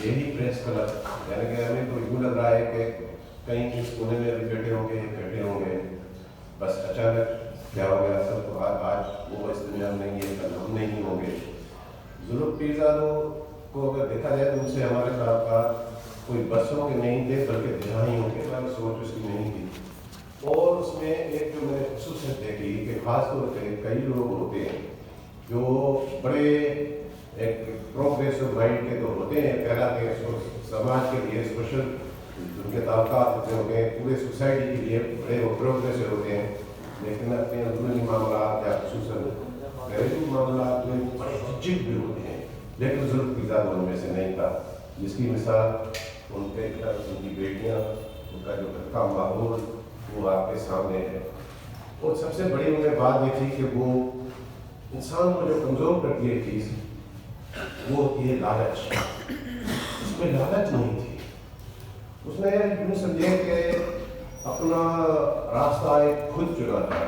यही press club, यानी कि हमें तो यूँ लग रहा है कि कहीं किस कोने में अभी बैठे होंगे, बस अचानक क्या हो गया सब, तो आज वो इस दुनिया में नहीं है, कल हम नहीं होंगे। जुल्फ़ पीरज़ादों को अगर देखा जाए तो उनसे हमारे ताल्लुकात कोई बरसों के नहीं थे, बल्कि दिहाइयों के, हमारी सोच उसकी नहीं थी। और उसमें एक जो मैंने ख़ुसूसियत देखी कि ख़ास तौर पर कई लोग होते हैं जो बड़े एक प्रोग्रेसिव माइंड के तो होते हैं, कहलाते हैं समाज के लिए सोशल, उनके ताल्लुकात होते होंगे, पूरे सोसाइटी के लिए बड़े वो प्रोग्रेसिव होते हैं, लेकिन अपने अंदरूनी मामला या ख़ुसूसन घरेलू मामला में बड़े जिद भी होते हैं। लेकिन जुल्फ़ पीरज़ादा उनमें से नहीं था, जिसकी मिसाल उनके घर, उनकी बेटियाँ, उनका जो घर का माहौल वो आपके सामने है। और सबसे बड़ी उन्हें बात ये थी कि वो इंसान को जो कमज़ोर करती है चीज़, वो होती है लालच। उसमें लालच नहीं थी, उसने यूँ समझे कि अपना रास्ता एक खुद चुना था,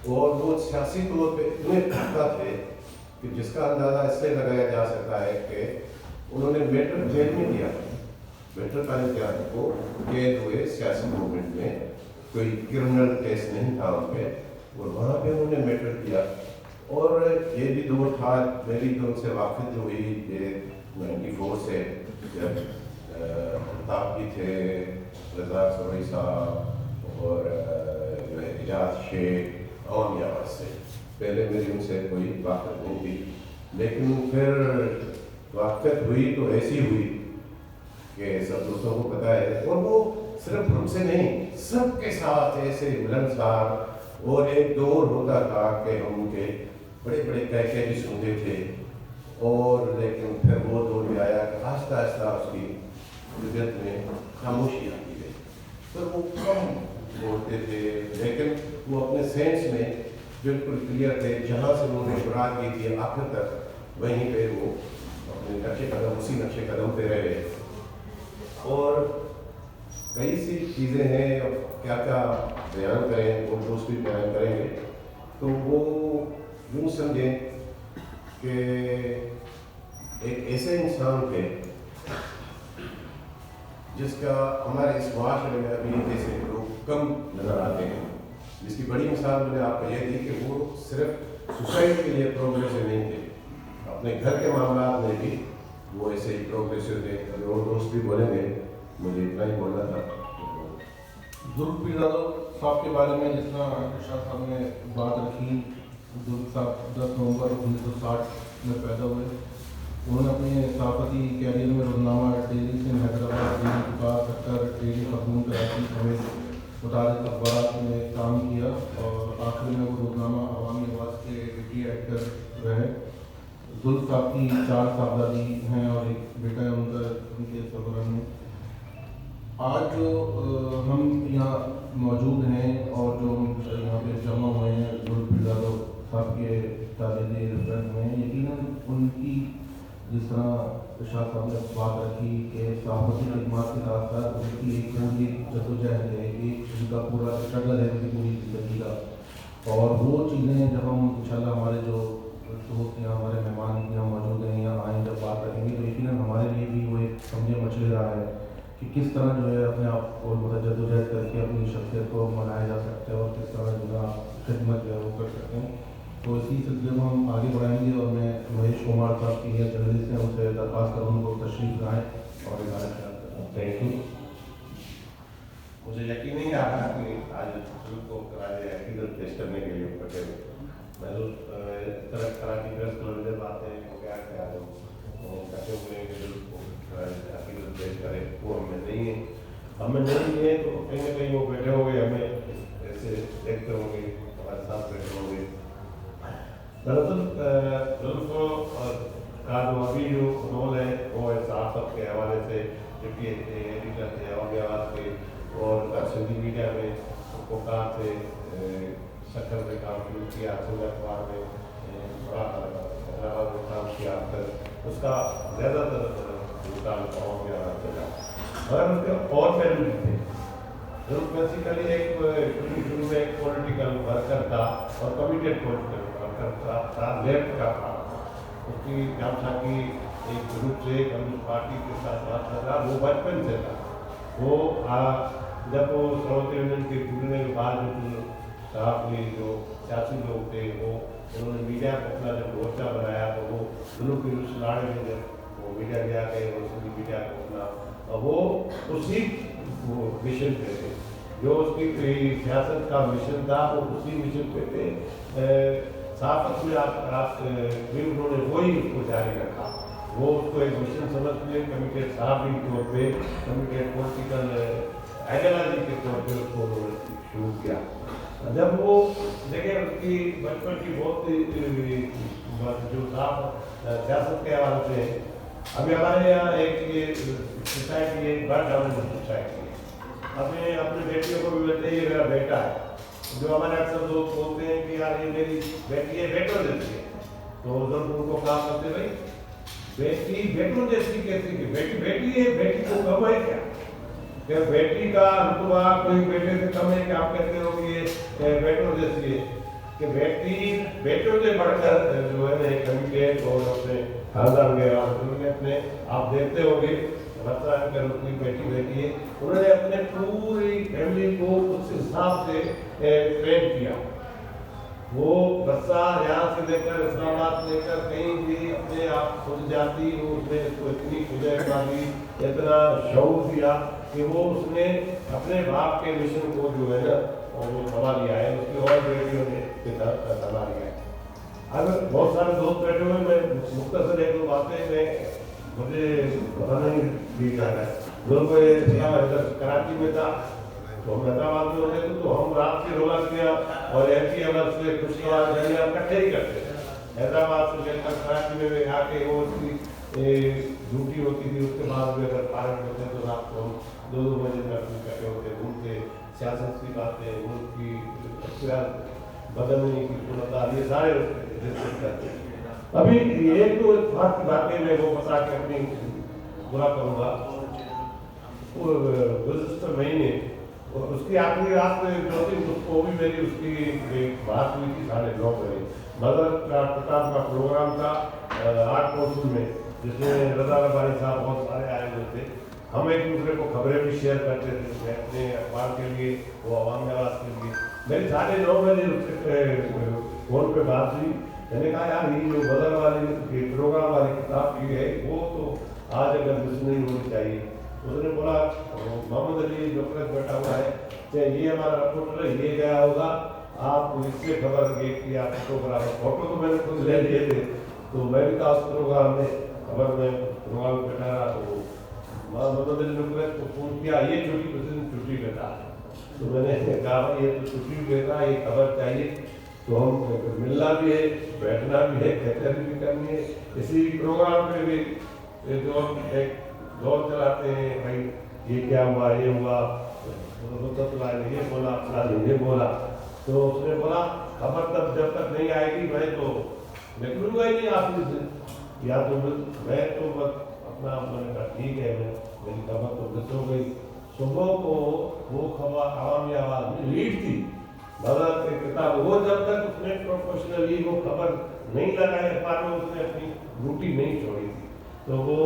और वो सियासी तौर पे इतने ताकत थे कि जिसका अंदाज़ा इससे लगाया जा सकता है कि उन्होंने मेट्रिक जेल में दिया, मेट्रिक का इम्तिहान को कैद हुए सियासी मूवमेंट में, कोई क्रिमिनल केस नहीं था उन पर, और वहाँ पे उन्होंने मेट्रिक दिया। और ये भी दौर था, मेरी तो उनसे वाक़िफ़ जो हुई ये 94 से, जब अल्ताफ़ भी थे, रज़ा सरोई साहब और जो है एजाज शेख, अवामी आवाज़ से, पहले मेरी उनसे कोई वाक़िफ़ नहीं थी, लेकिन फिर वाक़िफ़ हुई तो ऐसी हुई कि सब दोस्तों को पता है। और वो सिर्फ हमसे नहीं, सबके साथ ऐसे मिलनसार, और एक दौर होता था कि हम उनके बड़े बड़े कह भी सुनते थे, और लेकिन फिर वो दौर भी आया कि आहिस्ता आहिस्ता उसकी तबीयत में खामोशी आती गई। तो वो कम बोलते थे, लेकिन वो अपने सेंस में बिल्कुल क्लियर थे, जहाँ से उन्होंने शुरुआत की थी आखिर तक वहीं पे वो अपने नक्शे कदम, उसी नक्शे कदम पे रहे। और कई सी चीज़ें हैं, अब क्या क्या बयान करें, वो दोस्त भी बयान करेंगे, तो वो यूँ समझें कि एक ऐसे इंसान थे जिसका हमारे इस माशरे में अभी जैसे लोग कम नज़र आते हैं, जिसकी बड़ी मिसाल मैंने आपको ये दी कि वो सिर्फ सोसाइटी के लिए प्रोग्रेसिव नहीं थे, अपने घर के मामला में भी वो ऐसे ही प्रोग्रेसिव थे। अभी और दोस्त भी बोलेंगे, मुझे इतना ही बोलना था। जुल्फ़ पीरज़ादा साहब के बारे में जिस तरह इरशाद साहब ने बात रखी, जुल्फ़ साहब 10 नवंबर 1960 में पैदा हुए। उन्होंने अपने सहाफ़ती कैरियर में रोज़नामा डेली सिंध हैदराबाद, डेली पुकार, सक्कर, डेली खतून कराची समेत मुताबिक अखबार में काम किया, और आखिर में वो रोज़नामा अवामी आवाज़ के डिप्टी एडिटर रहे। जुल्फ़ साहब की 4 साहबजादी हैं और एक बेटा है उनका, उनके सरबराह में। आज जो हम यहाँ मौजूद हैं और जो यहाँ पे जमा हुए हैं जुल्फ़ पीरज़ादा साहब के तारीख़ी रिफरेंस में, यकीनन उनकी जिस तरह इरशाद साहब ने बात रखी कि सहाफ़ती खिदमत के साथ साथ उनकी एक पूरी जद्दोजहद है, एक उनका पूरा स्ट्रगल है उनकी पूरी ज़िंदगी का। और वो चीज़ें जब हम इंशाल्लाह हमारे जो दोस्त या हमारे मेहमान यहाँ मौजूद हैं, यहाँ आए जब बात करेंगे, तो यकीनन हमारे लिए भी वो एक समझे मछली रहा है कि किस तरह जो है अपने आप को मतलब जद्दोजहद करके अपनी शख्सियत को बनाया जा सकता है, और किस तरह जो है खिदमत जो है वो कर सकते हैं। तो इसी सिलसिले में हम आगे बढ़ाएंगे, और मैं महेश कुमार साहब की यह जर्नलिस्ट हैं, उनसे दरख्वास्त करूँ उनको तशरीफ़ लाएँ और इजाज़त ख्याल करें। Thank you. मुझे यकीन नहीं आ रहा कि आज को अकीदत पेश करने के लिए बैठे हुए, मैं तरह की प्रेस क्लब में बातें हो गया क्या जो कहते हुए अकीदत पेश करें, वो हमें नहीं है। हमें नहीं है तो कहीं ना कहीं वो बैठे होंगे, हमें ऐसे देखते होंगे, हमारे साथ बैठे होंगे। दरअसल का जो अभी जो रोल है वो है साहब के हवाले से, डिप्टी एडिटर थे अवामी आवाज़ के, और सिंधी मीडिया में पुकार थे, शक्कर में काम शुरू किया, सिंध अखबार में बड़ा हैदराबाद में काम किया, फिर उसका ज़्यादातर काम अवामी आवाज़ से था। मगर उसके और पहलू भी थे। जो बेसिकली एक शुरू में एक पॉलिटिकल वर्कर था और कमिटेड पॉलिटिकल वर्कर था, लेफ्ट का था। उसकी जाम था कि एक ग्रुप से कम्युनिस्ट पार्टी के साथ बात कर रहा, वो बचपन से था। वो जब वो सोवियत यूनियन के टूटने के बाद साहब ने जो सियासी लोग थे वो उन्होंने मीडिया को अपना जब मोर्चा बनाया तो वो दोनों के उस लड़ाई में जब वो मीडिया गया गए मुस्लिम मीडिया को अपना वो उसी वो मिशन पे थे, जो उसकी सियासत का मिशन था वो उसी मिशन पे थे। साथ में आप उन्होंने वही उसको जारी रखा, वो उसको एक मिशन समझ के कमिटेड साहब के तौर पे कमिटेड पॉलिटिकल आइडियोलॉजी के तौर पे उसको उन्होंने शुरू किया। जब वो देखें उसकी बचपन की बहुत जो साहब सियासत के हवाले से अभी हमारे यहाँ एक ये सोसाइटी है, बर्ड डेवलपमेंट सोसाइटी है। हमें अपने बेटियों को भी बोलते हैं ये मेरा बेटा है, जो हमारे अक्सर लोग बोलते हैं कि यार ये मेरी बेटी है, बेटो जैसी है, तो उधर उनको कहा करते भाई बेटी बेटो जैसी कैसी की बेटी बेटी है, बेटी को कम है क्या बेटी का रुतबा कोई बेटे से कम है कि आप कहते हो कि ये बेटो जैसी है कि बेटी बेटों से बढ़कर जो है ना कमिटेड और अपने खानदान के उन्होंने अपने आप देखते होंगे बच्चा अगर उसकी बेटी बेटी है, उन्होंने अपने पूरी फैमिली को उस हिसाब से ट्रेन किया। वो बच्चा यहाँ से लेकर इस्लामाबाद लेकर कहीं भी अपने आप खुद जाती, उसने इसको इतनी खुद दी, इतना शौक दिया कि वो उसने अपने बाप के मिशन को जो है ना वो संभाल लिया है, उसकी और बेटियों ने संभाल लिया है। अब बहुत सारे दोस्त बैठे हुए, मैं मुख्तसर एक दो बातें में मुझे पता नहीं दी जा रहा है। दोनों इधर कराची में था तो हम हैदराबाद में होते थे, तो हम रात की रोलासियाँ और एमपी अमर से खुशखबर जरिया इकट्ठे ही करते थे। हैदराबाद से लेकर कराची में आके वो उसकी ड्यूटी होती थी, उसके बाद में अगर पार्क होते तो रात को हम 2-2 बजे तक इकट्ठे होते, घूमते, सियासत की बातें, मुल्क की बदलने की सूरत, ये सारे डिस्कस करते। अभी एक तो बात की बातें मैं वो बता के अपनी पूरा करूँगा। वो गुज़श्ता महीने और उसकी आखिरी रात में जो थी उसको भी मेरी उसकी एक बात हुई थी 9:30 बजे। मदर का प्रताप का प्रोग्राम था 8 मौसम में, जिसमें रज़ा रब्बानी साहब बहुत सारे आए हुए थे। हम एक दूसरे को खबरें भी शेयर करते थे, मैं अपने अखबार के लिए, वो अवाम आवाज़ के लिए। मेरी 9:30 बजे उससे फ़ोन पे बात हुई। मैंने कहा यार ये जो बदल वाली प्रोग्राम वाली किताब की है वो तो आज अगर मिस नहीं होनी चाहिए। उसने बोला मोहम्मद अली जो प्रेस बैठा हुआ है चाहे ये हमारा रिपोर्टर है, ये गया होगा, आप इससे खबर ये किया फोटोग्राफ, फोटो तो मैंने खुद ले लिए थे, तो मैं भी था उस प्रोग्राम में, खबर में प्रोग्राम बैठा रहा। तो मोहम्मद अली ने प्रेस को फ़ोन किया, ये छुट्टी बैठा, तो मैंने कहा ये तो छुट्टी बैठा, ये खबर चाहिए, तो हम मिलना भी है, बैठना भी है, कचहरी भी करनी है। इसी प्रोग्राम पे भी एक दौर चलाते हैं, भाई ये क्या हुआ, ये हुआ, ये बोला, फलानी ये बोला। तो उसने बोला खबर तब जब तक नहीं आएगी मैं तो निकलूंगा ही नहीं ऑफिस से, या तो मैं तो बस अपना मैंने कहा ठीक है, मेरी खबर तो मिस हो गई। सुबह को वो खबर अवामी आवाज़ में लीड थी मदद की किताब, वो जब तक उसने प्रोफेशनली वो खबर नहीं लगाई अखबार में, उसने अपनी ड्यूटी नहीं छोड़ी थी। तो वो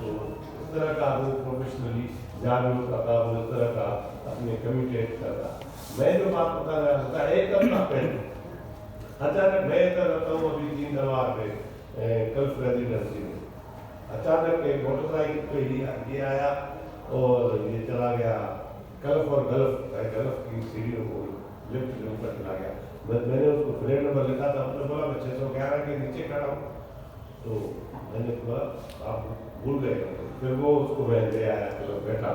इस तरह का वो प्रोफेशनली जागरूक था, वो इस तरह का अपने कमिटेड था। मैं जो बात बता रहा था एक हफ्ता पहले अचानक मैं इधर रहता हूँ अभी 3 दरबार पे गल्फ रेजिडेंसी में, अचानक एक मोटरसाइकिल पे ये आया और ये चला गया गल्फ और गल्फ की सीढ़ियों को लिफ्ट के ऊपर चला गया। मैंने उसको फ्लैट नंबर लिखा था, उसने बोला मैं 611 के नीचे खड़ा हूँ, तो मैंने बोला आप भूल गए। फिर वो उसको मैं ले आया, तो बैठा,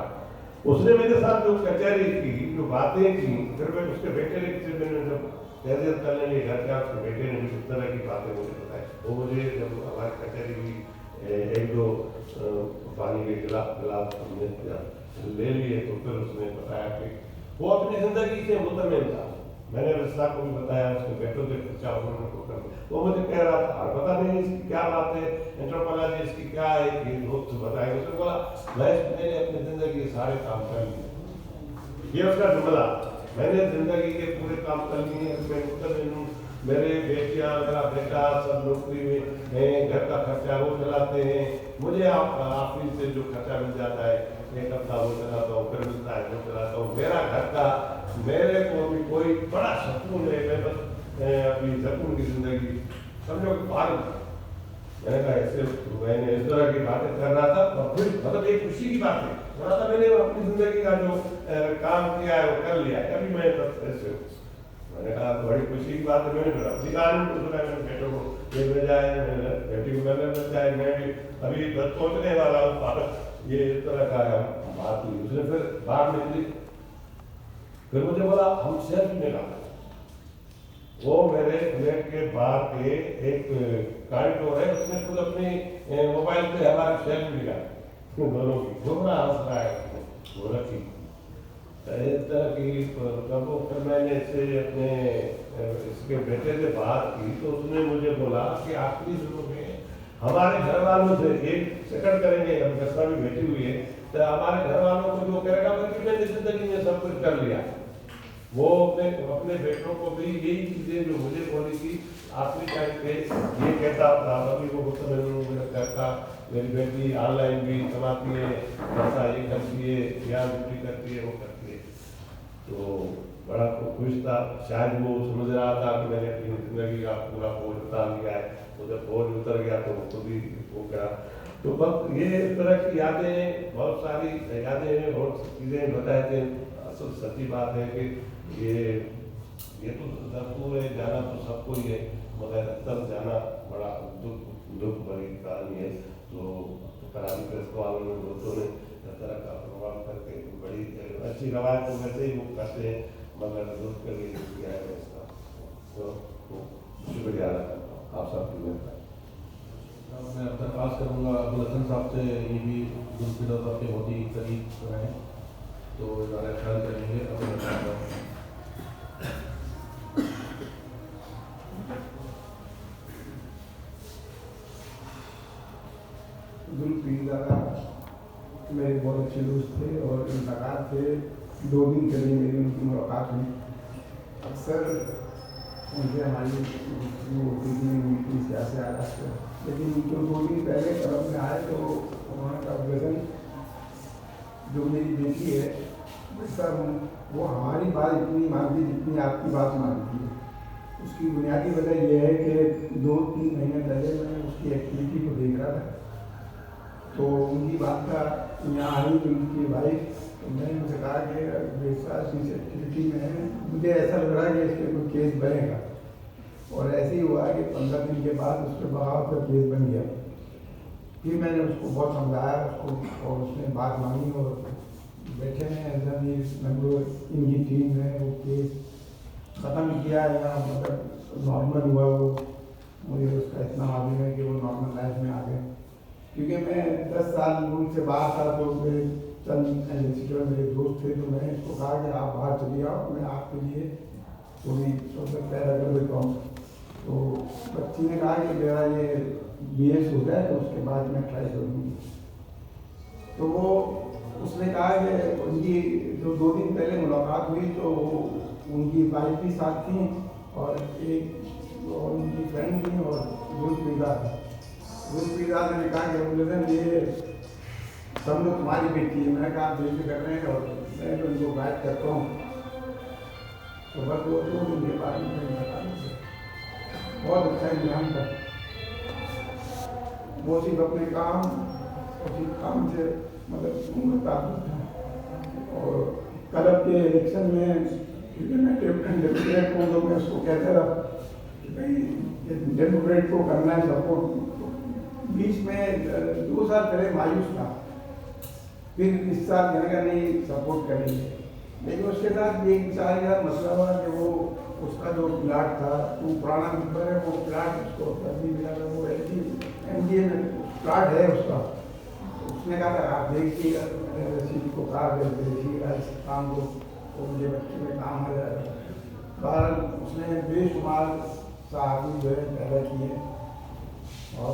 उसने मेरे साथ जो कचहरी की जो बातें की, फिर मैं उसके बेटे ने किसी मैंने जब तहजीब करने लिए घर गया, उसके बेटे ने भी इस तरह की बातें मुझे बताई। वो मुझे जब हमारी कचहरी हुई 1-2 पानी के गिलास हमने ले लिए, तो फिर उसने बताया कि वो अपनी ज़िंदगी से मुतमिन था। मैंने रस्ता को भी बताया, उसके बेटों से पूछा, उन्होंने को कर, वो मुझे कह रहा था पता नहीं इसकी क्या बात है, एंथ्रोपोलॉजी इसकी क्या है, ये दोस्त बताए। उसने बोला मैंने अपनी ज़िंदगी के सारे काम कर लिए, ये उसका जुमला, मैंने ज़िंदगी के पूरे काम कर लिए, मैं मुतमिन हूँ, मेरे बेटियां, मेरा बेटा सब नौकरी में हैं, घर का खर्चा वो चलाते हैं, मुझे आप ऑफिस से जो खर्चा मिल जाता है, एक हफ्ता वो चलाता हूँ, फिर मिलता है वो चलाता हूँ, मेरा घर का मेरे को भी कोई बड़ा सुकून है। मैं बस अपनी सुकून की जिंदगी समझो कि पागल। मैंने कहा ऐसे मैंने इस तरह की बातें कर रहा था, और फिर मतलब एक खुशी की बात है, थोड़ा सा मैंने अपनी जिंदगी का जो काम किया है वो कर लिया है, अभी मैं बस ऐसे हूँ। मैंने कहा बड़ी खुशी की बात है, मैंने अधिकार में दूसरा मैंने बेटों को ये भेजा है, मैंने बेटी को मैंने भेजा है, मैं भी अभी बस पहुँचने वाला हूँ पार्क। ये इस तरह का बात हुई। उसने फिर बाहर निकली, फिर मुझे बोला हम सेल्फी निकाल। वो मेरे फ्लैट के बाहर के एक कॉरिडोर है, उसमें खुद अपनी मोबाइल पे हमारी सेल्फी निकाली दोनों की, घूमना हंस रहा है वो रखी इस तरह की। कब फिर मैंने इससे अपने इसके बेटे से बात की तो उसने मुझे बोला कि आखिरी दिनों में हमारे घर वालों से एक सेकंड करेंगे, हम दसवा भी बैठी हुई है, तो हमारे घर वालों को जो करेगा बल्कि मैंने जिंदगी में सब कुछ कर लिया। वो अपने बेटों को भी यही चीजें जो मुझे बोली थी आखिरी टाइम पे ये कहता था, अभी वो करता, मेरी बेटी ऑनलाइन भी कमाती है, पैसा ये करती है, या ड्यूटी करती है, वो करती है। तो बड़ा खुश था, शायद वो समझ रहा था कि मैंने अपनी जिंदगी का पूरा बोझ उतार लिया है। तो जब बोझ उतर गया तो खुद ही वो करा। तो बस ये इस तरह की यादें, बहुत सारी यादें हैं, बहुत चीज़ें बताए थे। असल सच्ची बात है कि ये तो सबको है, जाना तो सबको ही है, मगर तब जाना बड़ा दुख भरी कहानी है। तो करारी प्रेस वालों ने दोस्तों ने इस तरह का प्रोग्राम करके बड़ी अच्छी रवायत तो वैसे ही वो करते हैं, मगर दुख के लिए किया है इसका। तो शुक्रिया आप सबकी मेहरबानी। मैं दरख्वास्त करूँगा अबुल हसन साहब से, ये भी जुल्फिकार साहब के बहुत ही करीब रहे, तो ज़्यादा ख्याल करेंगे। अबुल हसन साहब जुल्फिकार मेरे बहुत अच्छे दोस्त थे और इंतकाल से 2 दिन पहले मेरी उनकी मुलाकात हुई। अक्सर उनसे हमारी वो होती थी मीटिंग सियासी आगाज पर, लेकिन जो 2 दिन पहले क्लब में आए तो उन्होंने कहा गजन जो मेरी बेटी है सर वो हमारी बात इतनी मानती जितनी आपकी बात मानती है। उसकी बुनियादी वजह यह है कि 2-3 महीने पहले मैं उसकी एक्टिविटी को देख रहा था, तो उनकी बात का यहाँ आई कि उनकी वाइफ, तो मैंने उनसे कहा कि विश्वास इस एक्टिविटी में है, मुझे ऐसा लग रहा है कि इस पर कोई केस बनेगा। और ऐसे ही हुआ कि 15 दिन के बाद उस पर बगावत का केस बन गया। फिर मैंने उसको बहुत समझाया उसको, और उसने बात मानी और बैठे हैं मेंबर इनकी टीम ने वो केस ख़त्म किया है, या मतलब नॉर्मल हुआ। वो मुझे उसका इतना मालूम है कि वो नॉर्मल लाइफ में आ गए, क्योंकि मैं 10 साल उनसे बाहर था, तो मेरे चंद एनएससी मेरे दोस्त थे, तो मैंने उसको कहा कि आप बाहर चलिए आओ, मैं आपके लिए थोड़ी सोचत पैदा कर देता हूँ। तो बच्ची ने कहा कि मेरा ये BS हो जाए तो उसके बाद मैं ट्राई करूँगी। तो वो उसने कहा कि उनकी जो 2 दिन पहले मुलाकात हुई तो उनकी वाइफ भी साथ थी और एक और उनकी फ्रेंड थी और जुल्फिकार ने कहा कि अबुल ये सब लोग तुम्हारी बेटी है। मैंने कहा आप बेटी कर रहे हैं और मैं तो उनको गाइड करता हूँ। तो बस वो 2 दिन के बाद में बहुत अच्छा इंतजाम था। वो सिर्फ अपने काम से मतलब ताबूत था। और क्लब के इलेक्शन में क्योंकि मैं डेमोक्रेट हूँ तो मैं उसको कहता रहा कि भाई डेमोक्रेट को करना है सपोर्ट। बीच में 2 साल पहले मायूस था, फिर इस साल मैंने कहा नहीं सपोर्ट करेंगे। लेकिन उसके साथ एक विचार का मसला हुआ कि वो उसका जो प्लाट था वो पुराना मेंबर है, वो प्लाट उसको नहीं मिला था, वो MDA में प्लाट है उसका। उसने कहा था आप देखिएगा, मैंने रसीद को कहा देखिएगा इस काम को, तो मुझे बच्चे में काम आ जाएगा। बहरहाल उसने बेशुमार साहबी जो है पैदा किए और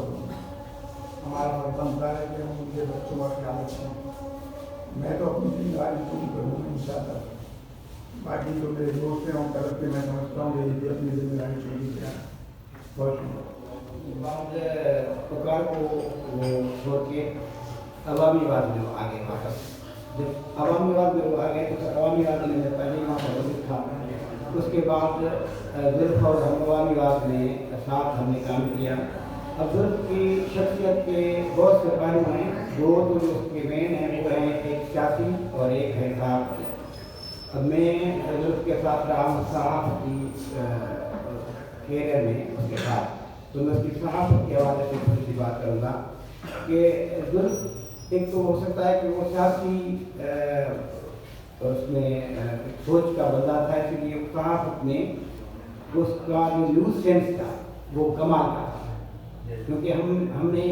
हमारा बनता है कि हम उनके बच्चों का ख्याल रखें। मैं तो अपनी जिम्मेदारी पूरी करूँगा इंशाअल्लाह। बाकी जो मेरे दोस्त हैं उनकी तरफ से मैं समझता हूँ ये भी अपनी जिम्मेदारी छोड़ी क्या बहुत शुक्रिया। बाद पुकार को वो छोड़ के अवामीवाद में वो आगे वापस, जब अवामीवाद में वो आ गए तो अवामीवाद में पहले ही वहाँ पर था। उसके बाद जुल्फ और हम अवामीवाद में साथ हमने काम किया। अब जुल्फ की शख्सियत के बहुत से पहलू हैं, दो तो जो उसके मेन हैं वो हैं एक सियासी और एक है साहब। अब मैं जुल्फ के साथ रहा हूँ सहाफ़ती कैरियर में उसके साथ, तो मैं उसकी सहाफ़त के हवाले से थोड़ी सी बात करूँगा कि जुल्फ एक तो हो सकता है कि वो सियासी उसमें सोच का बंदा था, इसलिए सहाफ़त में उसका जो न्यूज़ सेंस था वो कमाल का था। क्योंकि हमने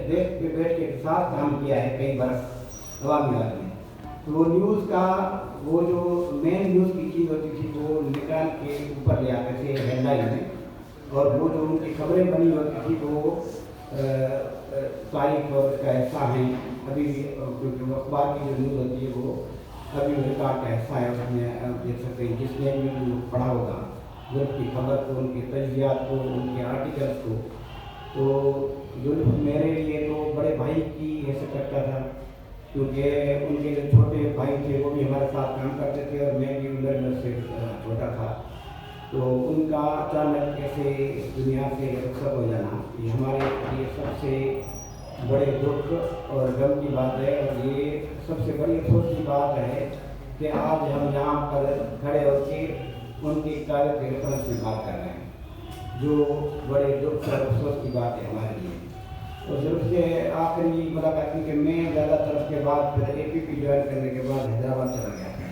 देश के बैठ के साथ काम किया है कई बरस अवामीवाद में, तो वो न्यूज़ का वो जो मेन न्यूज़ की चीज़ होती थी वो निकाल के ऊपर ले आते थे हेडलाइन में, और वो जो उनकी खबरें बनी होती थी वो तारीख और उसका हिस्सा हैं अभी भी, क्योंकि अखबार की जो न्यूज़ होती है वो अभी भी रिकॉर्ड का हिस्सा है। उसमें देख सकते हैं जिसने भी पढ़ा होगा जुल्फ की खबर को, उनके तजज़ियात को, उनके आर्टिकल्स को, तो जुल्फ मेरे लिए तो बड़े भाई की हैसियत रखता था, क्योंकि उनके जो छोटे भाई थे वो भी हमारे साथ काम करते थे और मैं भी उम्र से छोटा था। तो उनका अचानक कैसे इस दुनिया से रुखसत हो जाना ये हमारे लिए सबसे बड़े दुख और गम की बात है, और ये सबसे बड़ी अफसोस की बात है कि आज हम यहाँ पर खड़े होकर उनकी कार्य के रेफरेंस में बात कर रहे हैं, जो बड़े दुख और अफसोस की बात है हमारे लिए। तो जुल्फ से आखिरी मुलाकात की कि मैं ज़्यादातर उसके बाद फिर APP ज्वाइन करने के बाद हैदराबाद चला गया था।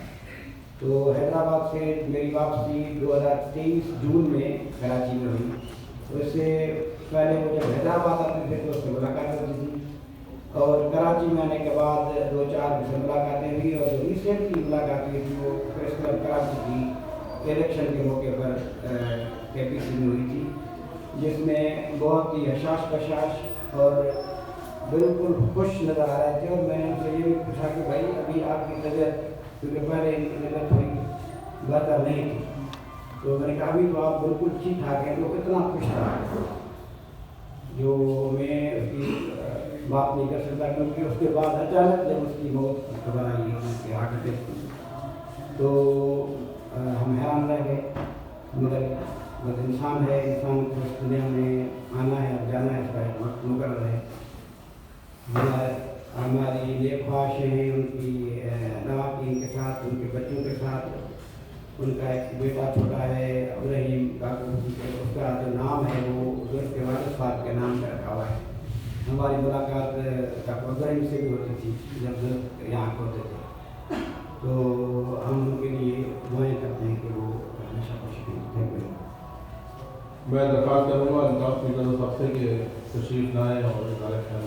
तो हैदराबाद से मेरी वापसी 2023 जून में कराची में हुई। उससे पहले वो जब हैदराबाद आते थे तो उससे मुलाकात होती थी, और कराची में आने के बाद 2-4 से मुलाकातें हुई, और रिसेंटली मुलाकात हुई थी वो प्रेस क्लब कराची की इलेक्शन के मौके पर KPC में हुई थी, जिसमें बहुत ही हशाश बशाश और बिल्कुल खुश नज़र आ रहे थे। और मैंने उनसे ये भी पूछा कि भाई अभी आपकी तबीयत, क्योंकि पहले इनकी तबीयत थोड़ी बेहतर नहीं थी, तो मैंने कहा अभी तो आप बिल्कुल ठीक ठाक हैं, तो कितना खुश था जो मैं उसकी बात नहीं कर सकता, क्योंकि उसके बाद अचानक जब उसकी मौत की खबर आई उसके हार्ट अटैक की, तो हम हैरान रह गए। मगर बस इंसान है, इंसान को इस दुनिया में आना है और जाना है, इसका एक वक्त मुकर्रर है। हमारी ये ख्वाहिशें हैं उनकी नवाकीन के साथ, उनके बच्चों के साथ। उनका एक बेटा छोटा है इब्राहिम काकू, उसका जो नाम है वो उसके वालिद साहब के नाम पर रखा हुआ है। हमारी मुलाकात काकू इब्राहिम से भी होती थी जब यहाँ होते थे, तो हम उनके लिए दुआएं करते हैं कि वो हमेशा खुश रहें। Thank you. मैं दरख्वास्त करूँगा इंसाफ की तरफ सबसे कि तशरीफ़ लाएँ और इज़हार ख्याल